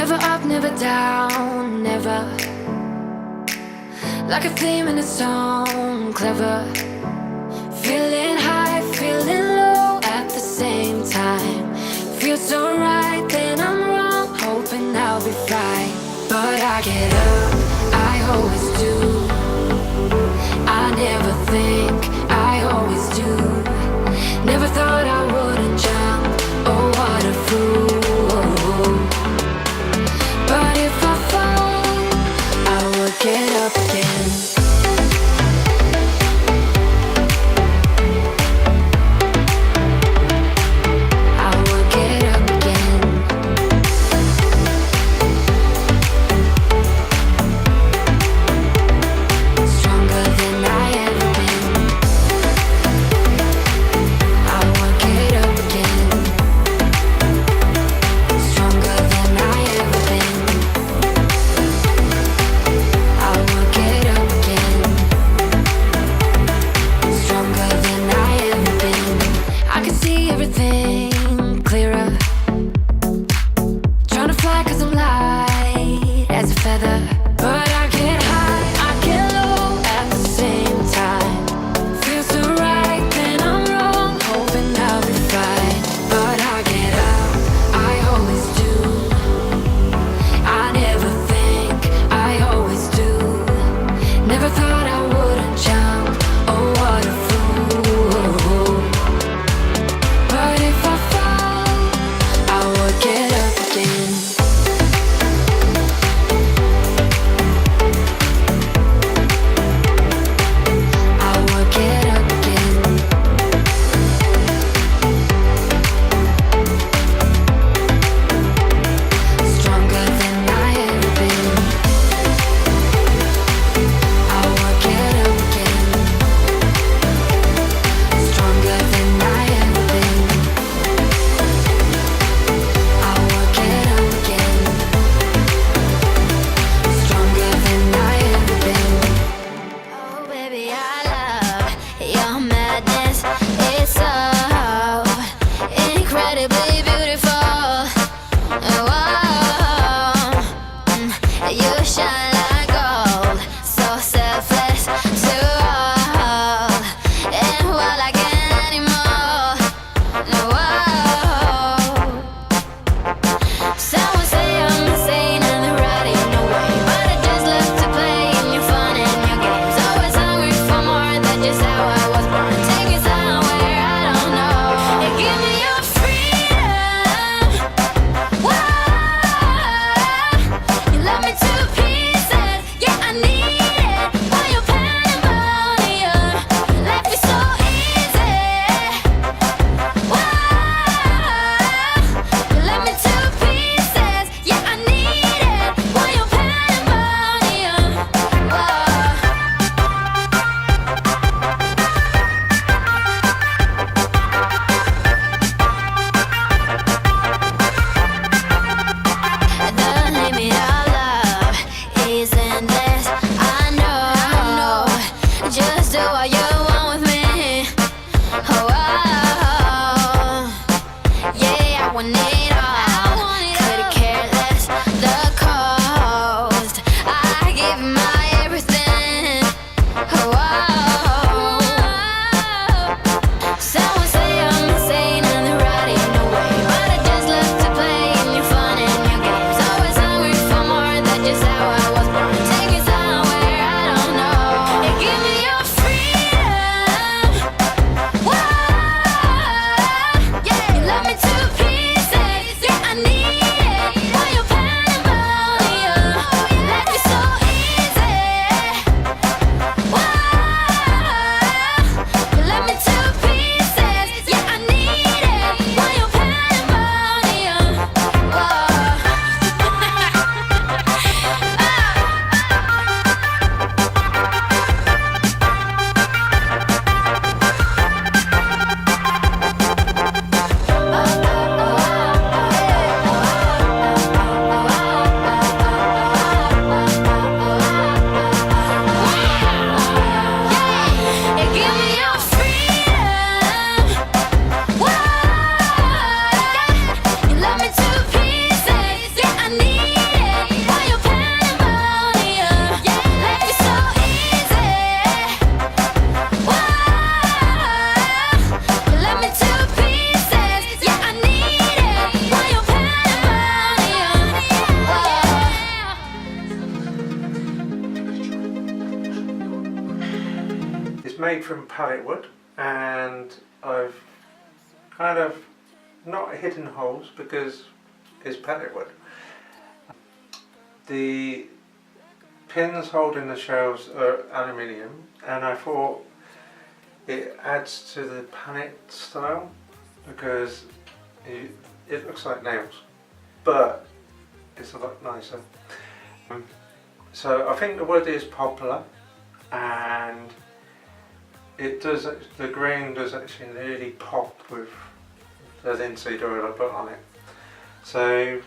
Never up, never down, never. Like a theme in a song, clever. Feeling high, feeling low at the same time. Feels so right, then I'm wrong, hoping I'll be fine. But I get up, I always do. I never think, I always do. Never thought I wouldn't jump, oh what a fool. But if I fall, I will get up again. I will get up again. Stronger than I ever been. I will get up again. Stronger than I ever been. I will get up again. Stronger than I ever been. I can see everything clearer. Trying to fly 'cause I'm light as a feather. But I get high, I get low at the same time. Feels so right, then I'm wrong, hoping I'll be fine. But I get up, I always do. I never think, I always do. Never thought I wouldn't jump, oh what a fool. But if I fall, I will get up again. I will get up again. Stronger than I ever been. I will get up again. Stronger than I ever been. I will get up again. Stronger than I ever been. Oh baby, I love your madness. It's so incredibly beautiful. Oh, you shine like gold, so selfless to all, and wild like an animal. Oh, someone say I'm insane and they're right in the way, but I just love to play in your fun and your games. Always hungry for more, that's just how I was born. Take it away. made from pallet wood, and I've kind of not hidden holes because it's pallet wood. The pins holding the shelves are aluminium, and I thought it adds to the pallet style because it looks like nails, but it's a lot nicer. So I think the wood is poplar, and it does, the grain does actually really pop with the linseed oil I put on it. So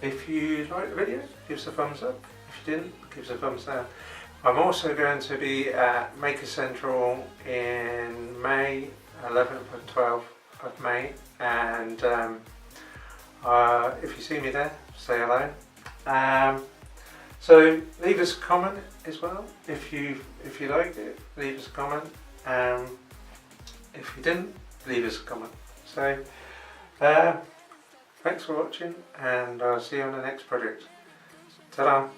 if you like the video, give us a thumbs up. If you didn't, give us a thumbs down. I'm also going to be at Maker Central in May, 11th and 12th of May, and if you see me there, say hello. So leave us a comment as well. If you liked it, leave us a comment. If you didn't, leave us a comment. So thanks for watching, and I'll see you on the next project. Ta-da!